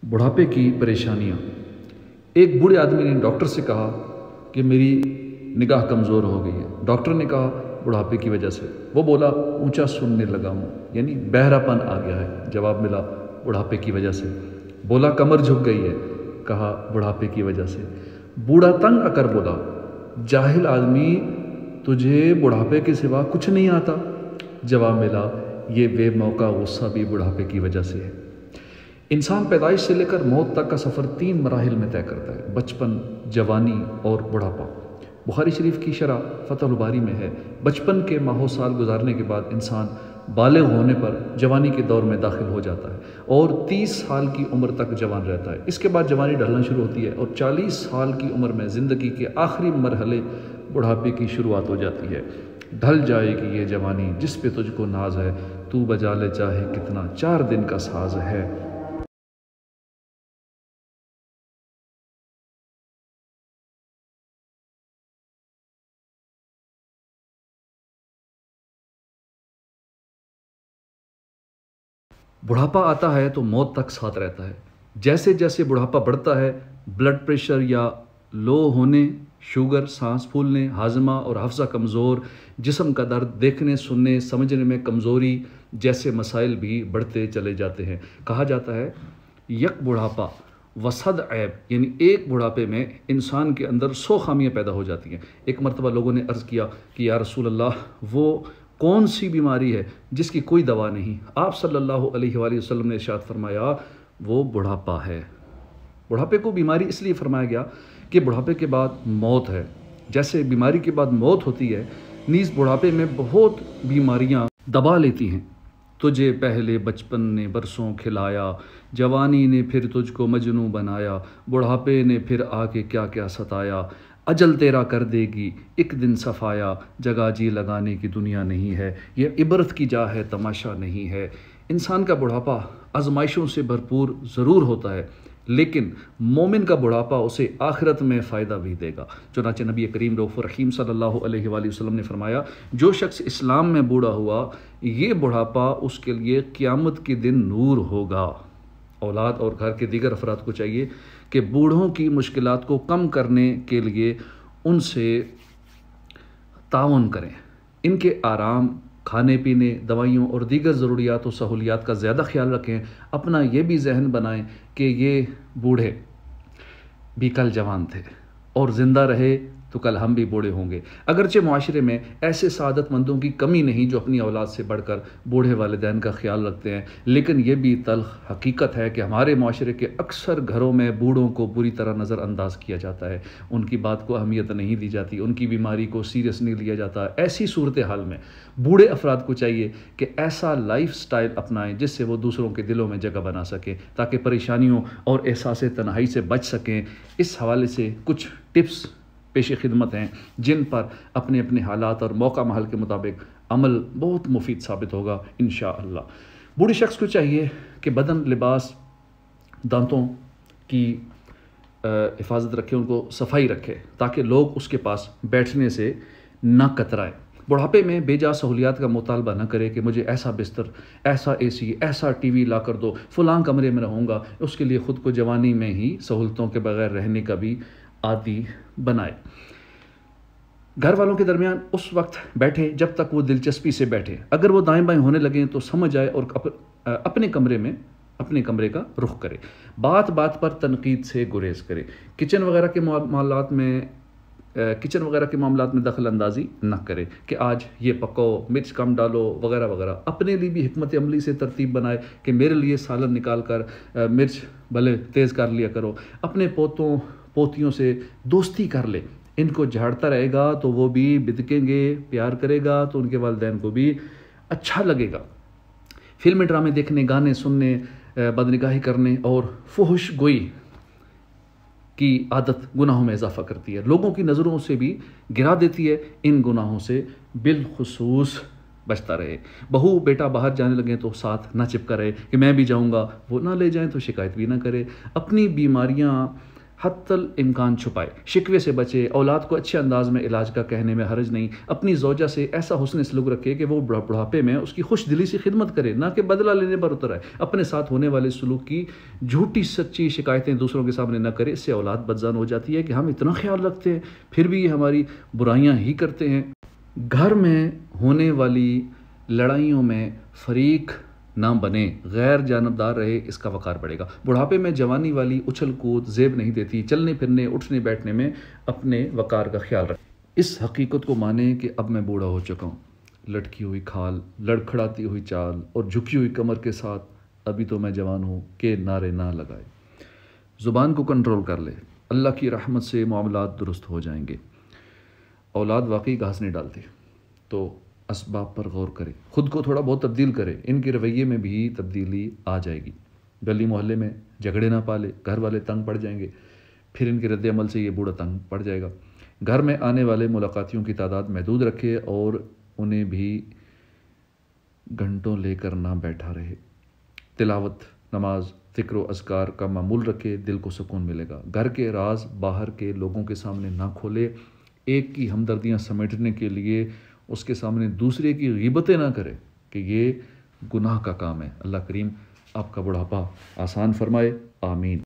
بڑھاپے کی پریشانیاں۔ ایک بوڑھے آدمی نے ڈاکٹر سے کہا کہ میری نگاہ کمزور ہو گئی ہے۔ ڈاکٹر نے کہا بڑھاپے کی وجہ سے۔ وہ بولا اونچا سننے لگا ہوں، یعنی بہرا پن آ گیا ہے۔ جواب ملا بڑھاپے کی وجہ سے۔ بولا کمر جھک گئی ہے، کہا بڑھاپے کی وجہ سے۔ بوڑھا تنگ آ کر بولا جاہل آدمی، تجھے بڑھاپے کے سوا کچھ نہیں آتا؟ جواب ملا یہ بے موقع غصہ بھی بڑھاپے کی وجہ سے ہے۔ انسان پیدائش سے لے کر موت تک کا سفر 3 مراحل میں طے کرتا ہے: بچپن، جوانی اور بڑھاپا۔ بخاری شریف کی شرح فتح الباری میں ہے، بچپن کے ماہوں سال گزارنے کے بعد انسان بالغ ہونے پر جوانی کے دور میں داخل ہو جاتا ہے اور 30 سال کی عمر تک جوان رہتا ہے۔ اس کے بعد جوانی ڈھلنا شروع ہوتی ہے اور 40 سال کی عمر میں زندگی کے آخری مرحلے بڑھاپے کی شروعات ہو جاتی ہے۔ ڈھل جائے گی یہ جوانی جس پہ تجھ کو ناز ہے، تو بجا لے چاہے کتنا 4 دن کا ساز ہے۔ بڑھاپا آتا ہے تو موت تک ساتھ رہتا ہے۔ جیسے جیسے بڑھاپا بڑھتا ہے، بلڈ پریشر یا لو ہونے، شوگر، سانس پھولنے، ہاضمہ اور حفظہ کمزور، جسم کا درد، دیکھنے سننے سمجھنے میں کمزوری جیسے مسائل بھی بڑھتے چلے جاتے ہیں۔ کہا جاتا ہے یک بڑھاپا وصد عیب، یعنی ایک بڑھاپے میں انسان کے اندر 100 خامیاں پیدا ہو جاتی ہیں۔ ایک مرتبہ لوگوں نے عرض کیا کہ یا رسول اللہ، وہ کون سی بیماری ہے جس کی کوئی دوا نہیں؟ آپ صلی اللہ علیہ وآلہ وسلم نے ارشاد فرمایا وہ بڑھاپا ہے۔ بڑھاپے کو بیماری اس لیے فرمایا گیا کہ بڑھاپے کے بعد موت ہے۔ جیسے بیماری کے بعد موت ہوتی ہے، نیز بڑھاپے میں بہت بیماریاں دبا لیتی ہیں۔ تجھے پہلے بچپن نے برسوں کھلایا، جوانی نے پھر تجھ کو مجنوں بنایا، بڑھاپے نے پھر آ کے کیا کیا ستایا، اجل تیرا کر دے گی ایک دن صفایا، جگہ جی لگانے کی دنیا نہیں ہے، یہ عبرت کی جا ہے تماشا نہیں ہے۔ انسان کا بڑھاپا آزمائشوں سے بھرپور ضرور ہوتا ہے، لیکن مومن کا بڑھاپا اسے آخرت میں فائدہ بھی دے گا۔ چنانچہ نبی کریم رؤوف الرحیم صلی اللہ علیہ وآلہ وسلم نے فرمایا جو شخص اسلام میں بوڑھا ہوا، یہ بڑھاپا اس کے لیے قیامت کے دن نور ہوگا۔ اولاد اور گھر کے دیگر افراد کو چاہیے کہ بوڑھوں کی مشکلات کو کم کرنے کے لیے ان سے تعاون کریں، ان کے آرام، کھانے پینے، دوائیوں اور دیگر ضروریات و سہولیات کا زیادہ خیال رکھیں۔ اپنا یہ بھی ذہن بنائیں کہ یہ بوڑھے بھی کل جوان تھے اور زندہ رہے تو کل ہم بھی بوڑھے ہوں گے۔ اگرچہ معاشرے میں ایسے سعادت مندوں کی کمی نہیں جو اپنی اولاد سے بڑھ کر بوڑھے والدین کا خیال رکھتے ہیں، لیکن یہ بھی تلخ حقیقت ہے کہ ہمارے معاشرے کے اکثر گھروں میں بوڑھوں کو بری طرح نظر انداز کیا جاتا ہے، ان کی بات کو اہمیت نہیں دی جاتی، ان کی بیماری کو سیریس نہیں لیا جاتا۔ ایسی صورتحال میں بوڑھے افراد کو چاہیے کہ ایسا لائف سٹائل اپنائیں جس سے وہ دوسروں کے دلوں میں جگہ بنا سکیں تاکہ پریشانیوں اور احساس تنہائی سے بچ سکیں۔ اس حوالے سے کچھ ٹپس پیش خدمت ہیں جن پر اپنے اپنے حالات اور موقع محل کے مطابق عمل بہت مفید ثابت ہوگا انشاءاللہ۔ بوڑھے شخص کو چاہیے کہ بدن، لباس، دانتوں کی حفاظت رکھے، ان کو صفائی رکھے تاکہ لوگ اس کے پاس بیٹھنے سے نہ کترائیں۔ بڑھاپے میں بے جا سہولیات کا مطالبہ نہ کرے کہ مجھے ایسا بستر، ایسا اے سی، ایسا ٹی وی لا کر دو، فلاں کمرے میں رہوں گا۔ اس کے لیے خود کو جوانی میں ہی سہولتوں کے بغیر رہنے کا بھی عادی بنائے۔ گھر والوں کے درمیان اس وقت بیٹھے جب تک وہ دلچسپی سے بیٹھے، اگر وہ دائیں بائیں ہونے لگیں تو سمجھ آئے اور اپنے کمرے کا رخ کرے۔ بات بات پر تنقید سے گریز کرے۔ کچن وغیرہ کے معاملات میں دخل اندازی نہ کرے کہ آج یہ پکاؤ، مرچ کم ڈالو وغیرہ وغیرہ۔ اپنے لیے بھی حکمت عملی سے ترتیب بنائے کہ میرے لیے سالن نکال کر مرچ بھلے تیز کر لیا کرو۔ اپنے پوتوں پوتیوں سے دوستی کر لے، ان کو جھاڑتا رہے گا تو وہ بھی بدکیں گے، پیار کرے گا تو ان کے والدین کو بھی اچھا لگے گا۔ فلم ڈرامے دیکھنے، گانے سننے، بدنگاہی کرنے اور فحش گوئی کی عادت گناہوں میں اضافہ کرتی ہے، لوگوں کی نظروں سے بھی گرا دیتی ہے۔ ان گناہوں سے بالخصوص بچتا رہے۔ بہو بیٹا باہر جانے لگیں تو ساتھ نہ چپکا رہے کہ میں بھی جاؤں گا، وہ نہ لے جائیں تو شکایت بھی نہ کرے۔ اپنی بیماریاں حتی الامکان چھپائے، شکوے سے بچے، اولاد کو اچھے انداز میں علاج کا کہنے میں حرج نہیں، اپنی زوجہ سے ایسا حسن سلوک رکھے کہ وہ بڑھاپے میں اس کی خوش دلی سے خدمت کرے، نہ کہ بدلہ لینے پر اتر آئے، اپنے ساتھ ہونے والے سلوک کی جھوٹی سچی شکایتیں دوسروں کے سامنے نہ کرے، اس سے اولاد بدزان ہو جاتی ہے کہ ہم اتنا خیال رکھتے ہیں پھر بھی یہ ہماری برائیاں ہی کرتے ہیں۔ گھر میں ہونے والی لڑائیوں میں فریق نہ بنے، غیر جانبدار رہے، اس کا وقار بڑھے گا۔ بڑھاپے میں جوانی والی اچھل کود زیب نہیں دیتی، چلنے پھرنے اٹھنے بیٹھنے میں اپنے وقار کا خیال رکھیں۔ اس حقیقت کو مانیں کہ اب میں بوڑھا ہو چکا ہوں، لٹکی ہوئی کھال، لڑکھڑاتی ہوئی چال اور جھکی ہوئی کمر کے ساتھ ابھی تو میں جوان ہوں کہ نعرے نہ لگائے۔ زبان کو کنٹرول کر لے، اللہ کی رحمت سے معاملات درست ہو جائیں گے۔ اولاد واقعی گھاس نہیں ڈالتے، تو اسباب پر غور کرے، خود کو تھوڑا بہت تبدیل کرے، ان کے رویے میں بھی تبدیلی آ جائے گی۔ گلی محلے میں جھگڑے نہ پالے، گھر والے تنگ پڑ جائیں گے، پھر ان کے رد عمل سے یہ بوڑھا تنگ پڑ جائے گا۔ گھر میں آنے والے ملاقاتیوں کی تعداد محدود رکھے اور انہیں بھی گھنٹوں لے کر نہ بیٹھا رہے۔ تلاوت، نماز، ذکر و اذکار کا معمول رکھے، دل کو سکون ملے گا۔ گھر کے راز باہر کے لوگوں کے سامنے نہ کھولے، ایک کی ہمدردیاں سمیٹنے کے لیے اس کے سامنے دوسرے کی غیبتیں نہ کرے کہ یہ گناہ کا کام ہے۔ اللہ کریم آپ کا بڑھاپا آسان فرمائے، آمین۔